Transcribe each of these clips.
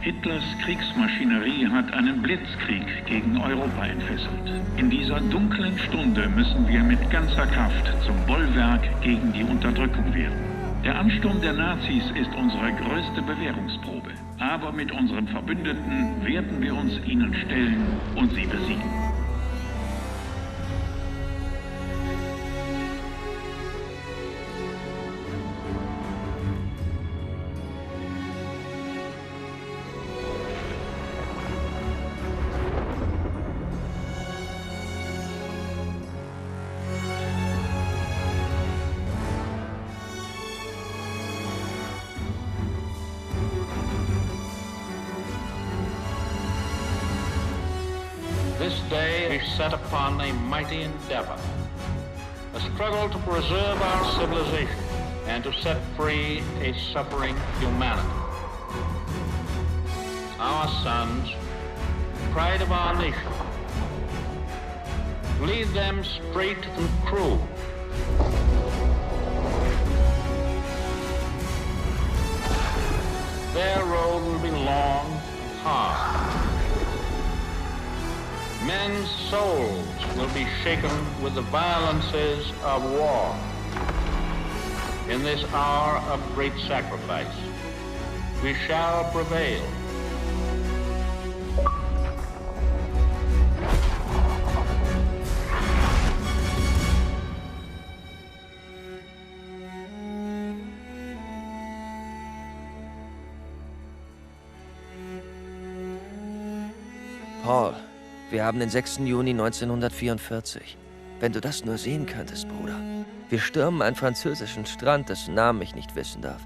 Hitlers Kriegsmaschinerie hat einen Blitzkrieg gegen Europa entfesselt. In dieser dunklen Stunde müssen wir mit ganzer Kraft zum Bollwerk gegen die Unterdrückung werden. Der Ansturm der Nazis ist unsere größte Bewährungsprobe. Aber mit unseren Verbündeten werden wir uns ihnen stellen und sie besiegen. This day we set upon a mighty endeavor, a struggle to preserve our civilization and to set free a suffering humanity. Our sons, pride of our nation, lead them straight and true. Their road will be long and hard. Men's souls will be shaken with the violences of war. In this hour of great sacrifice, we shall prevail. Paul, wir haben den 6. Juni 1944. Wenn du das nur sehen könntest, Bruder. Wir stürmen einen französischen Strand, dessen Namen ich nicht wissen darf.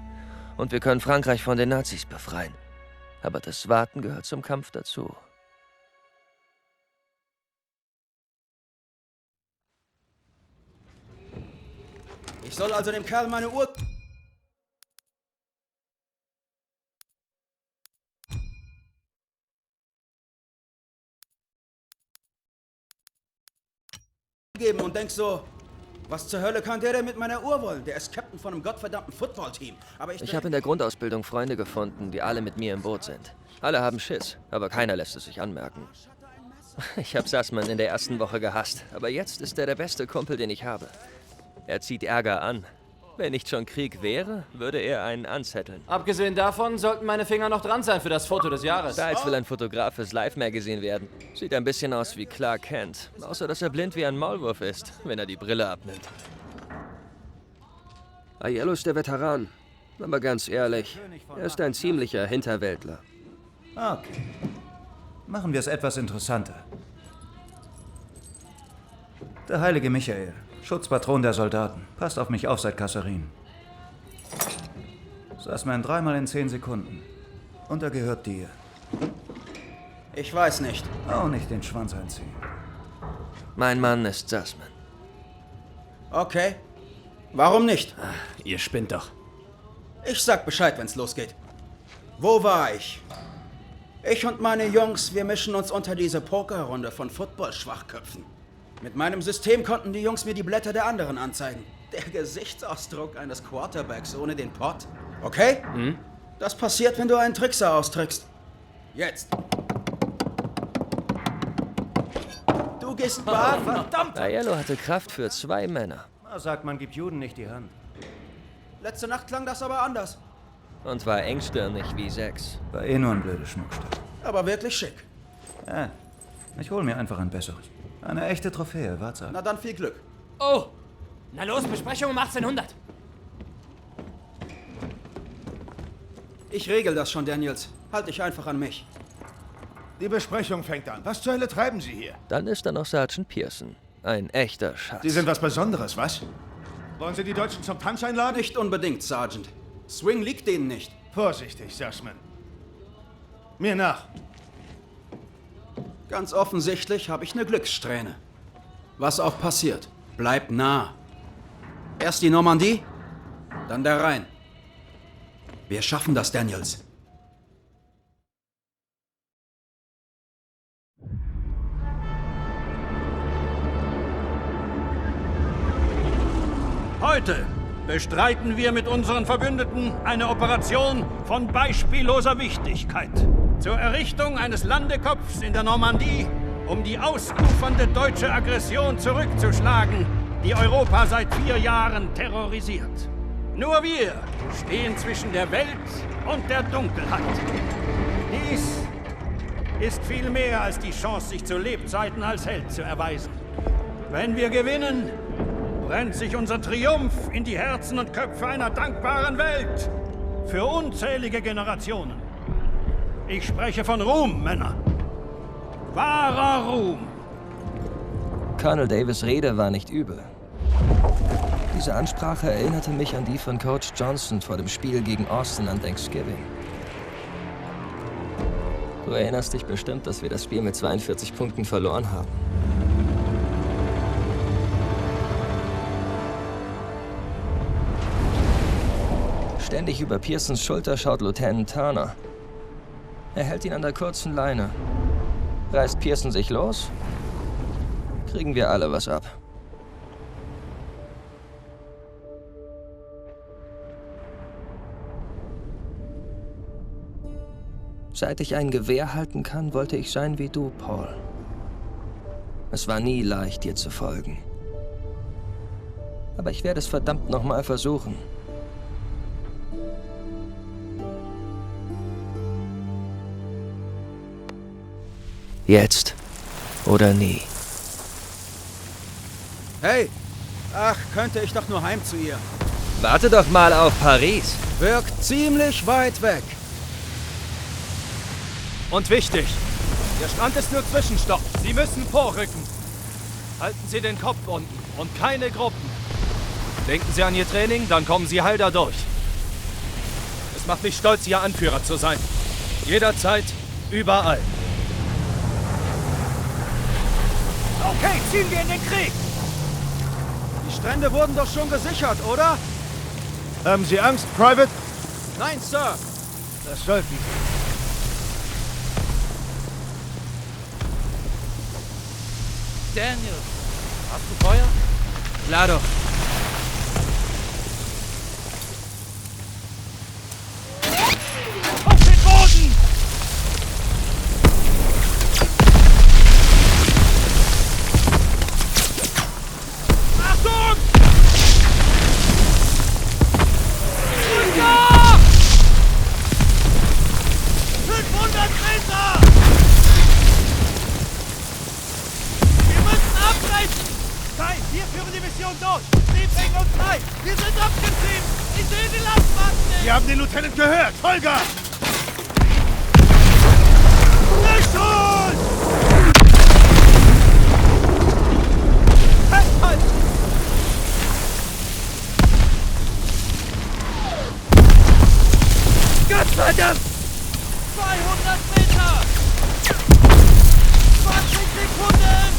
Und wir können Frankreich von den Nazis befreien. Aber das Warten gehört zum Kampf dazu. Ich soll also dem Kerl meine Uhr... geben und denkst so, was zur Hölle kann der denn mit meiner Uhr wollen? Der ist Captain von einem gottverdammten Footballteam. Aber ich habe in der Grundausbildung Freunde gefunden, die alle mit mir im Boot sind. Alle haben Schiss, aber keiner lässt es sich anmerken. Ich habe Sussman in der ersten Woche gehasst, aber jetzt ist er der beste Kumpel, den ich habe. Er zieht Ärger an. Wenn nicht schon Krieg wäre, würde er einen anzetteln. Abgesehen davon sollten meine Finger noch dran sein für das Foto des Jahres. Stiles will ein Fotograf fürs Live-Magazin werden. Sieht ein bisschen aus wie Clark Kent. Außer, dass er blind wie ein Maulwurf ist, wenn er die Brille abnimmt. Aiello ist der Veteran. Aber ganz ehrlich, er ist ein ziemlicher Hinterwäldler. Okay. Machen wir es etwas interessanter. Der heilige Michael. Schutzpatron der Soldaten. Passt auf mich auf seit Kasserin. Sussman 3-mal in 10 Sekunden. Und er gehört dir. Ich weiß nicht. Auch nicht den Schwanz einziehen. Mein Mann ist Sussman. Okay. Warum nicht? Ach, ihr spinnt doch. Ich sag Bescheid, wenn's losgeht. Wo war ich? Ich und meine Jungs, wir mischen uns unter diese Pokerrunde von Football-Schwachköpfen. Mit meinem System konnten die Jungs mir die Blätter der anderen anzeigen. Der Gesichtsausdruck eines Quarterbacks ohne den Pott. Okay? Das passiert, wenn du einen Trickser austrickst. Jetzt. Du gehst baden. Verdammt! Aiello hatte Kraft für 2 Männer. Na, sagt man, gibt Juden nicht die Hand. Letzte Nacht klang das aber anders. Und war engstirnig wie 6. War eh nur ein blödes Schmuckstück. Aber wirklich schick. Ja, ich hol mir einfach ein besseres. Eine echte Trophäe, warte ab. Na dann viel Glück. Oh! Na los, Besprechung um 1800. Ich regel das schon, Daniels. Halt dich einfach an mich. Die Besprechung fängt an. Was zur Hölle treiben Sie hier? Dann ist da noch Sergeant Pearson. Ein echter Schatz. Sie sind was Besonderes, was? Wollen Sie die Deutschen zum Tanz einladen? Nicht unbedingt, Sergeant. Swing liegt denen nicht. Vorsichtig, Sussman. Mir nach. Ganz offensichtlich habe ich eine Glückssträhne. Was auch passiert, bleib nah. Erst die Normandie, dann der Rhein. Wir schaffen das, Daniels. Heute bestreiten wir mit unseren Verbündeten eine Operation von beispielloser Wichtigkeit. zur Errichtung eines Landekopfs in der Normandie, um die ausufernde deutsche Aggression zurückzuschlagen, die Europa seit 4 Jahren terrorisiert. Nur wir stehen zwischen der Welt und der Dunkelheit. Dies ist viel mehr als die Chance, sich zu Lebzeiten als Held zu erweisen. Wenn wir gewinnen, brennt sich unser Triumph in die Herzen und Köpfe einer dankbaren Welt. Für unzählige Generationen. Ich spreche von Ruhm, Männer. Wahrer Ruhm. Colonel Davis' Rede war nicht übel. Diese Ansprache erinnerte mich an die von Coach Johnson vor dem Spiel gegen Austin an Thanksgiving. Du erinnerst dich bestimmt, dass wir das Spiel mit 42 Punkten verloren haben. Ständig über Pearsons Schulter schaut Lieutenant Turner. Er hält ihn an der kurzen Leine. Reißt Pearson sich los, kriegen wir alle was ab. Seit ich ein Gewehr halten kann, wollte ich sein wie du, Paul. Es war nie leicht, dir zu folgen. Aber ich werde es verdammt nochmal versuchen. Jetzt oder nie. Hey! Ach, könnte ich doch nur heim zu ihr. Warte doch mal auf Paris. Wirkt ziemlich weit weg. Und wichtig, der Strand ist nur Zwischenstopp. Sie müssen vorrücken. Halten Sie den Kopf unten und keine Gruppen. Denken Sie an Ihr Training, dann kommen Sie heil da durch. Es macht mich stolz, Ihr Anführer zu sein. Jederzeit, überall. Okay, ziehen wir in den Krieg! Die Strände wurden doch schon gesichert, oder? Haben Sie Angst, Private? Nein, Sir. Das sollten Sie. Daniel, hast du Feuer? Klar doch. Auf den Boden! Achtung! Rücker! 500 Meter! Wir müssen abbrechen! Nein, wir führen die Mission durch! Sie bringen uns frei! Wir sind abgetrieben! Ich sehe die Lastwagen nicht! Wir haben den Lieutenant gehört! Vollgas! Nicht uns! Festhalten! Gottverdammt! 200 Meter! 20 Sekunden!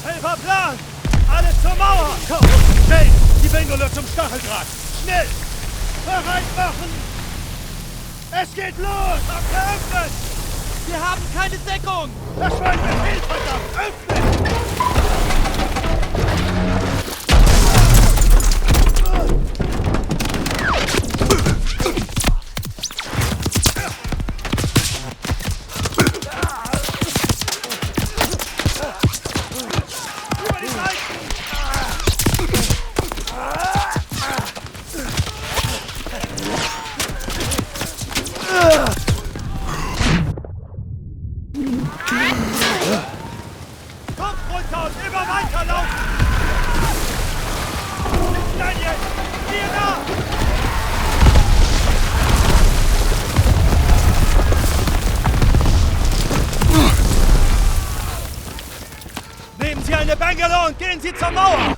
Helfer Plan! Alle zur Mauer! Komm, schnell! Die Bangalore zum Stacheldraht! Schnell! Bereit machen! Es geht los! Geöffnet! Wir haben keine Deckung! Das war ein Befehl, verdammt! Öffnen! Über die Seiten! Kopf runter und immer weiterlaufen! Daniel! Hier da! Nehmen Sie eine Bangalore und gehen Sie zur Mauer!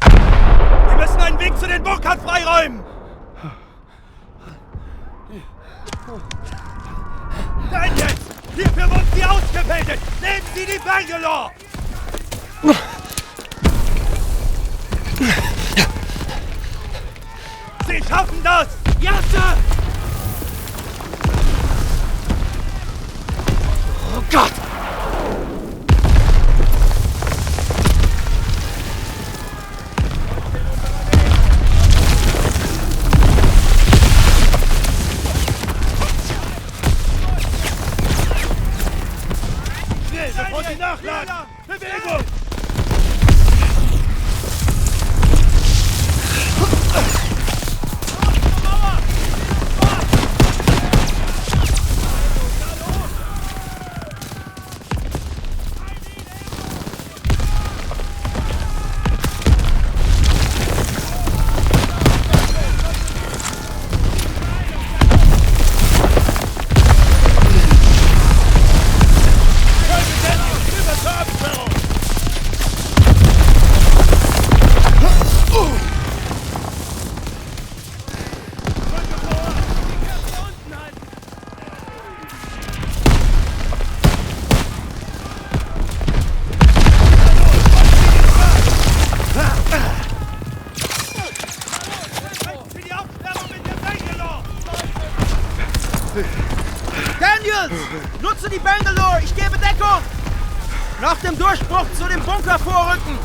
Wir müssen einen Weg zu den Bunkern freiräumen! Dann jetzt! Hierfür wurden Sie ausgebildet! Nehmen Sie die Bangalore! Sie schaffen das! Ja, Sir! Oh Gott! Daniels! Nutze die Bangalore! Ich gebe Deckung! Nach dem Durchbruch zu dem Bunker vorrücken!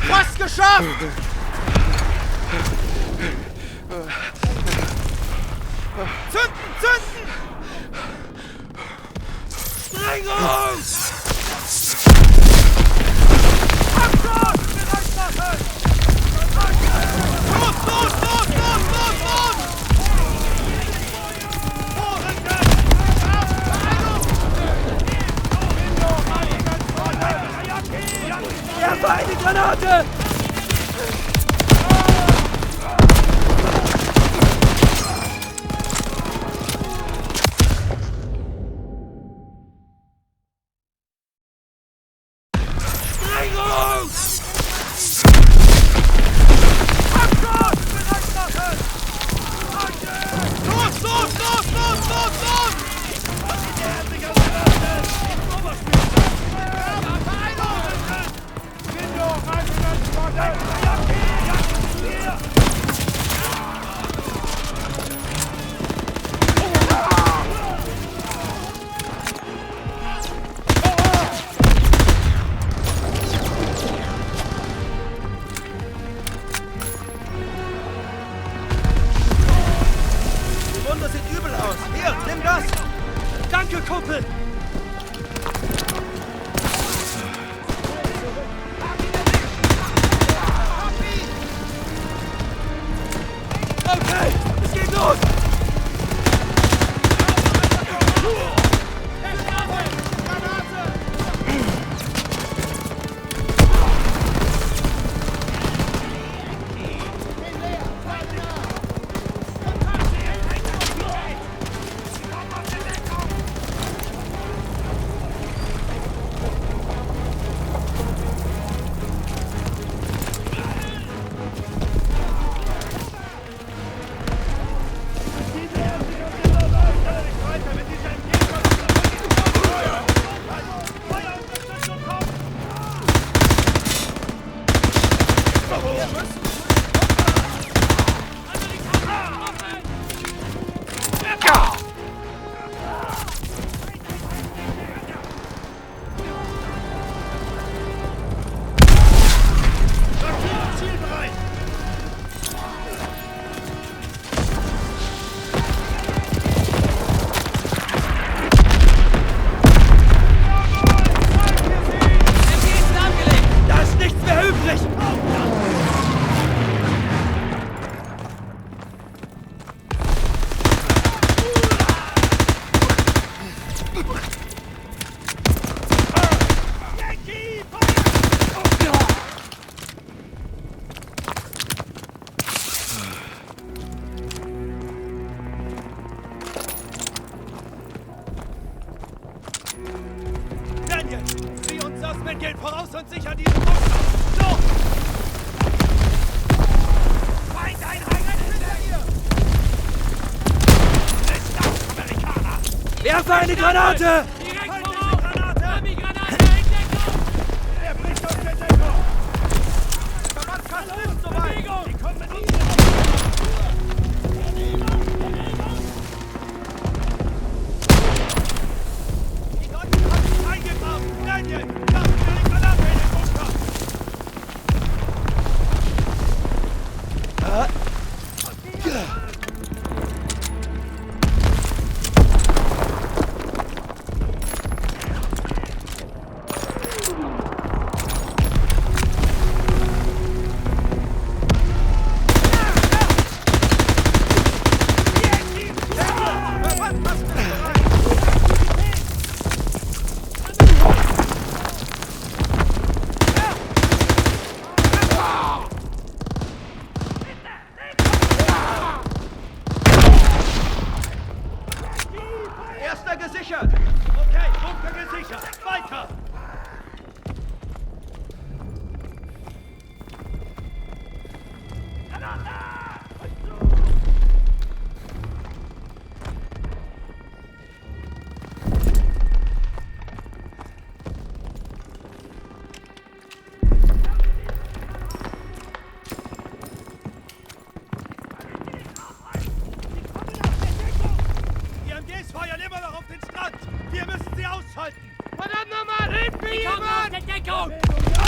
Fast geschafft! Zünden! Zünden! Sprengung! Abschuss! Bereit machen! Los, los, los, los, los, los! Vorrücken! Werfe eine Granate! Geht voraus und sicher diesen Bunker! So! Feindeinheiten hinter ihr! Amerikaner! Werfe eine Granate! Direkt voraus! Granate! Die Granate in Deckung! Er bricht aus der Deckung! Verbandskasten ist soweit! Die kommen mit uns! Die Deutschen haben sich eingegraben! Daniel!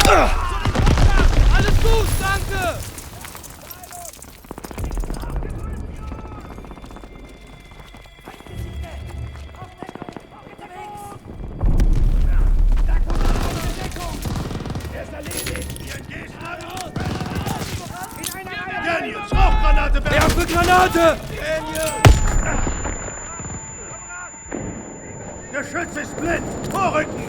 Alles gut, danke! Daniels, Rauchgranate! Werfe Granate! Geschütz ist blind! Vorrücken!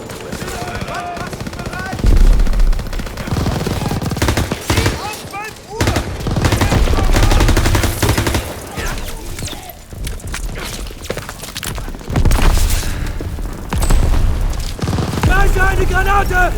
Da ist eine Granate!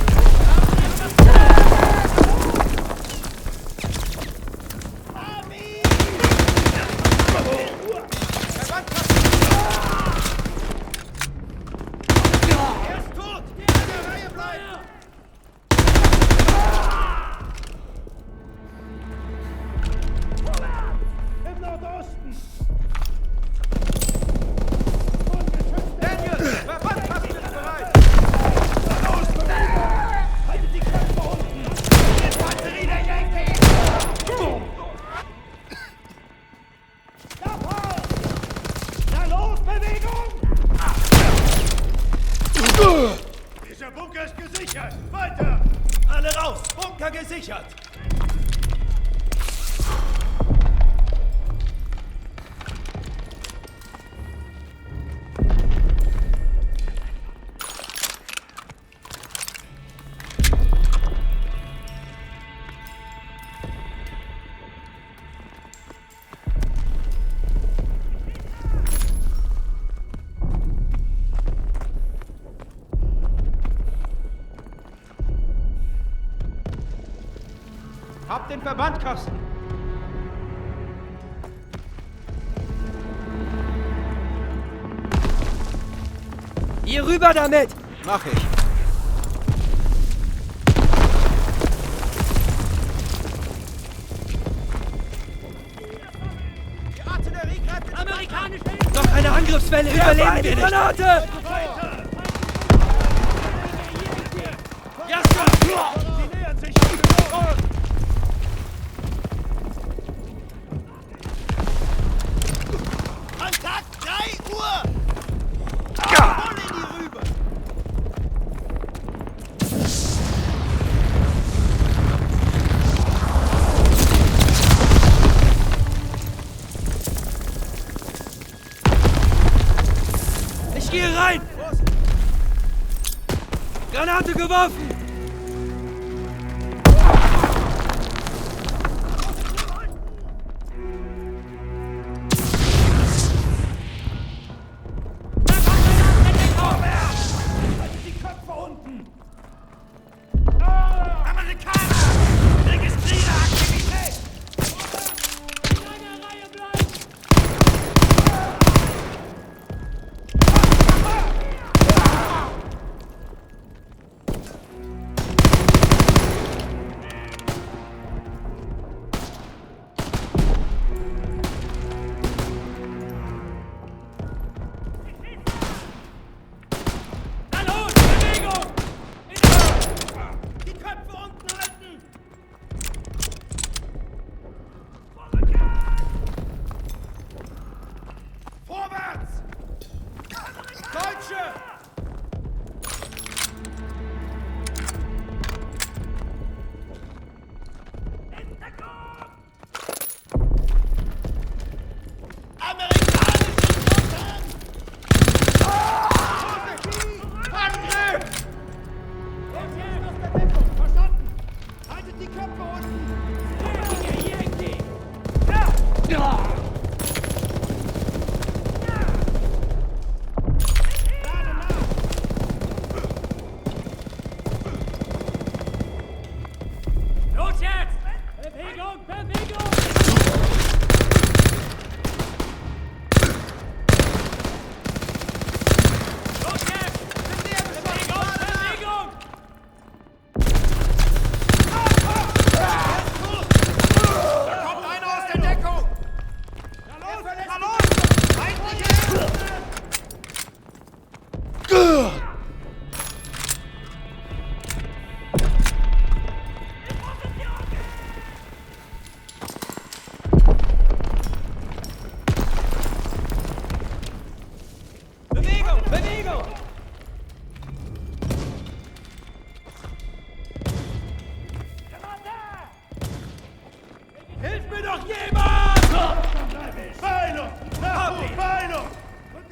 Dieser Bunker ist gesichert! Weiter! Alle raus! Bunker gesichert! Habt den Verbandkasten! Hier rüber damit! Mach ich. Noch eine Angriffswelle! Überleben wir nicht! Granate! Sie nähern sich! Kontakt 3 Uhr! Voll in die Rübe! Ich gehe rein! Granate geworfen!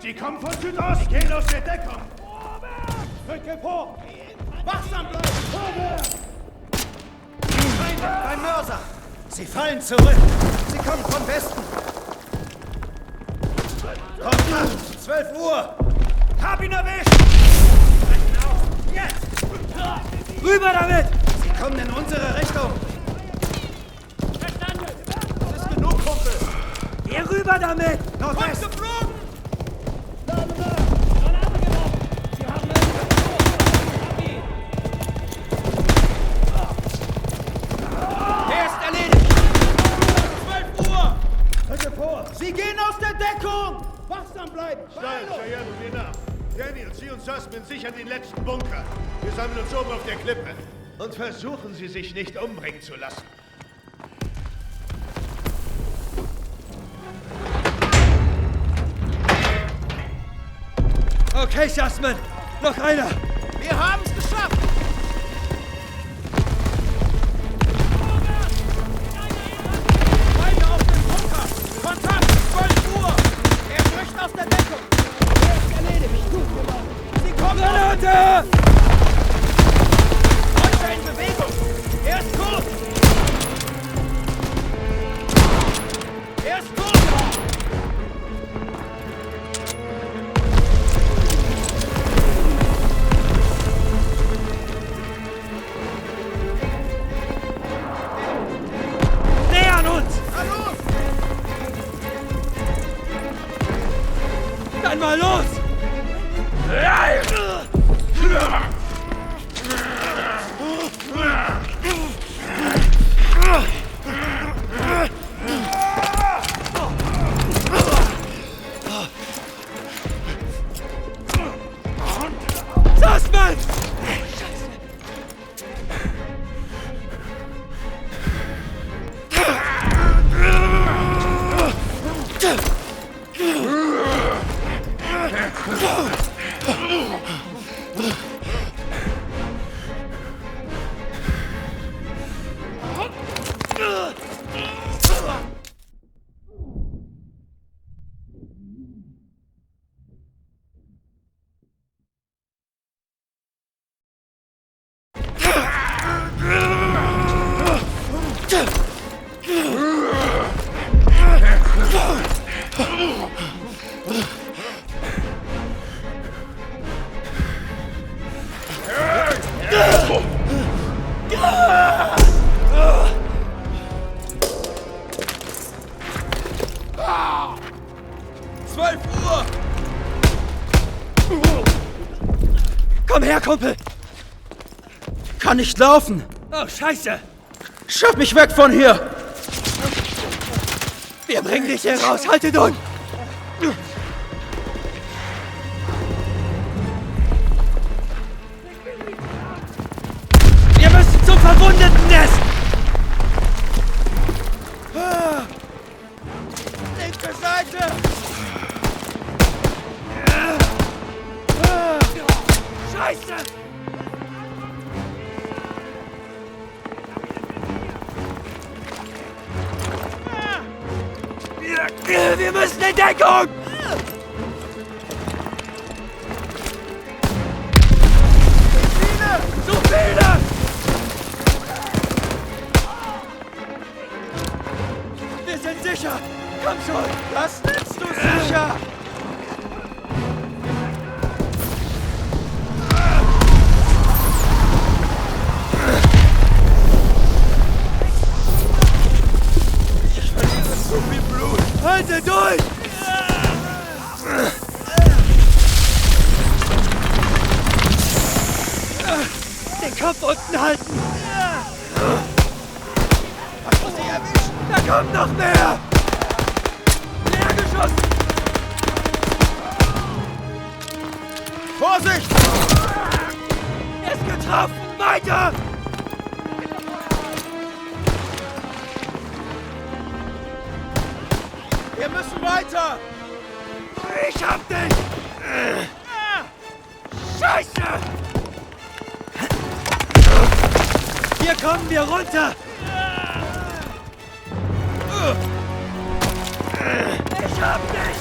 Sie kommen von Südost! Sie gehen aus der Deckung! Rücke vor! Wachsam bleiben! Vorwärts! Feinde beim Mörser! Sie fallen zurück! Sie kommen von Westen! Kommt nach! 12 Uhr! Hab ihn erwischt! Brechen auf! Jetzt! Rüber damit! Sie kommen in unsere Richtung! Das ist genug, Kumpel! Geh rüber damit! Nordwest! Geflogen! Sie gehen aus der Deckung! Wachsam bleiben! Stein, Cheyenne und ihr nach. Daniel, Sie und Sussman sichern den letzten Bunker. Wir sammeln uns oben auf der Klippe. Und versuchen Sie, sich nicht umbringen zu lassen. Okay, Sussman. Noch einer. Wir haben's geschafft! Feinde auf dem Bunker! Kontakt! 12 Uhr! Er bricht aus der Deckung! Er ist erledigt! Gut gemacht! Sie kommen! Granate! Deutscher in Bewegung! Er ist tot! Er ist tot! Nähern uns! Na los! Dann mal los! Sussman! Komm her, Kumpel! Kann nicht laufen! Oh, Scheiße! Schaff mich weg von hier! Wir bringen dich hier raus! Haltet uns! Wir müssen zum Verwundetennest! Linke Seite! Scheiße! Wir müssen in Deckung! Zu viele! Wir sind sicher! Komm schon! Das nennst du sicher! Halte durch! Den Kopf unten halten! Hast du sie erwischt? Da kommt noch mehr! Leer geschossen! Vorsicht! Er ist getroffen! Weiter! Wir müssen weiter! Ich hab dich! Scheiße! Hier kommen wir runter! Ich hab dich!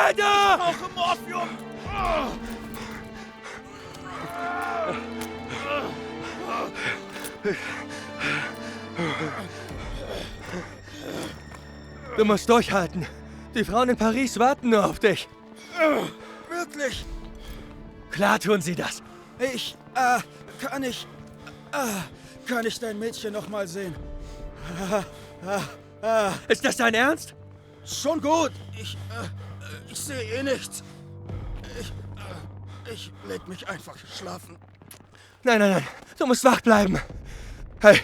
Sanitäter! Ich brauche Morphium! Du musst durchhalten. Die Frauen in Paris warten nur auf dich. Wirklich? Klar tun sie das. Kann ich dein Mädchen noch mal sehen? Ist das dein Ernst? Schon gut. Ich sehe eh nichts. Ich leg mich einfach schlafen. Nein. Du musst wach bleiben. Hey.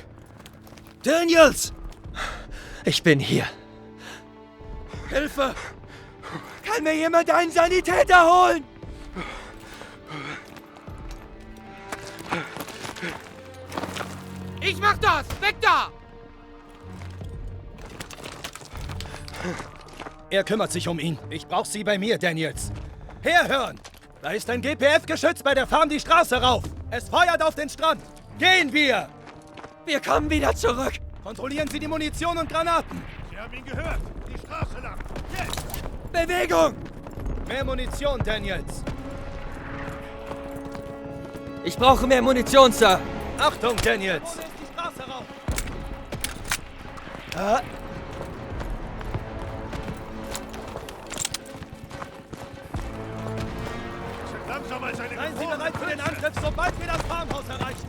Daniels! Ich bin hier. Hilfe! Kann mir jemand einen Sanitäter holen? Ich mach das! Weg da! Er kümmert sich um ihn. Ich brauch sie bei mir, Daniels. Herhören! Da ist ein GPF-Geschütz bei der Farm die Straße rauf. Es feuert auf den Strand. Gehen wir! Wir kommen wieder zurück. Kontrollieren Sie die Munition und Granaten. Sie haben ihn gehört. Die Straße lang. Jetzt! Bewegung! Mehr Munition, Daniels. Ich brauche mehr Munition, Sir. Achtung, Daniels. Die Straße rauf. Langsam als eine Seien Sie bereit für den Angriff, sobald wir das Farmhaus erreichen.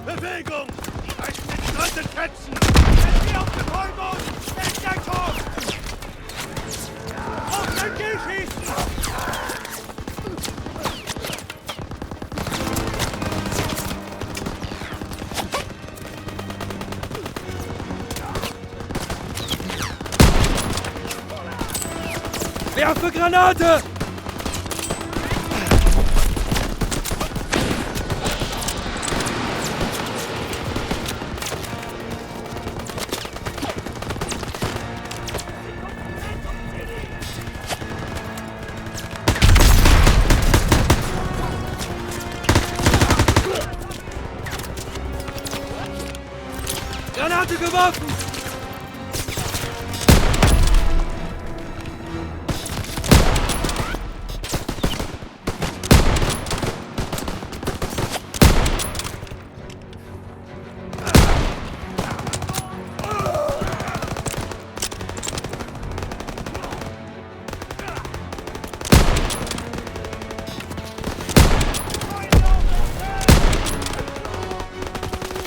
Bewegung! Die reißen den Strand in Fetzen! Jetzt hier auf dem Heuboden! Entdeckung! Auf den Kiel schießen! Werfe Granate! Granate geworfen!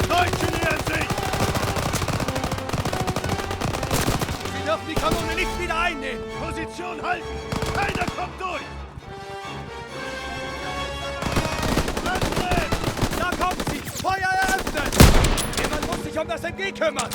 Deutsche nähern sich! Sie dürfen die Kanone nicht wieder einnehmen! Position halten! Keiner kommt durch! Angriff! Da kommt sie! Feuer eröffnen! Jemand muss sich um das MG kümmern!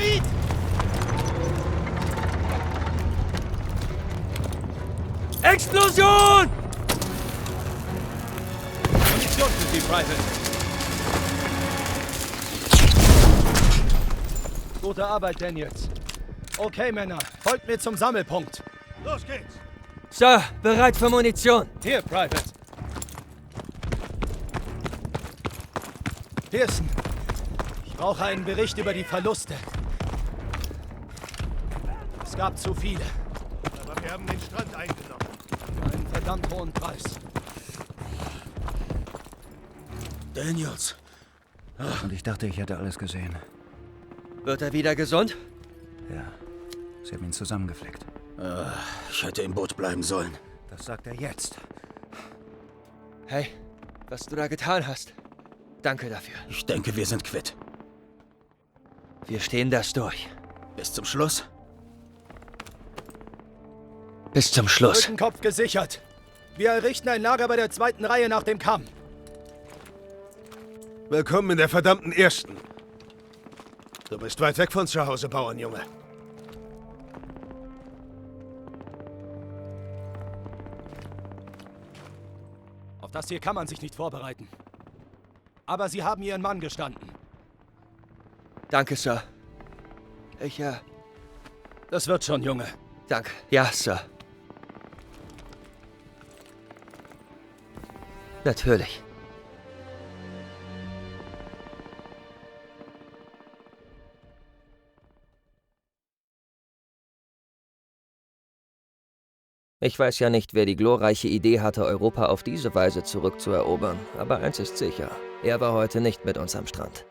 Dynamit! Explosion! Munition für Sie, Private. Gute Arbeit, Daniels. Okay, Männer, folgt mir zum Sammelpunkt. Los geht's! Sir, bereit für Munition. Hier, Private. Pearson, ich brauche einen Bericht über die Verluste. Es gab zu viele. Aber wir haben den Strand eingenommen. Für einen verdammt hohen Preis. Daniels. Und ich dachte, ich hätte alles gesehen. Wird er wieder gesund? Ja, sie haben ihn zusammengeflickt. Ich hätte im Boot bleiben sollen. Das sagt er jetzt. Hey, was du da getan hast. Danke dafür. Ich denke, wir sind quitt. Wir stehen das durch. Bis zum Schluss? Bis zum Schluss. Rückenkopf gesichert. Wir errichten ein Lager bei der 2. Reihe nach dem Kamm. Willkommen in der verdammten Ersten. Du bist weit weg von zu Hause, Bauernjunge. Auf das hier kann man sich nicht vorbereiten. Aber Sie haben Ihren Mann gestanden. Danke, Sir. Das wird schon, Junge. Danke. Ja, Sir. Natürlich. Ich weiß ja nicht, wer die glorreiche Idee hatte, Europa auf diese Weise zurückzuerobern, aber eins ist sicher, er war heute nicht mit uns am Strand.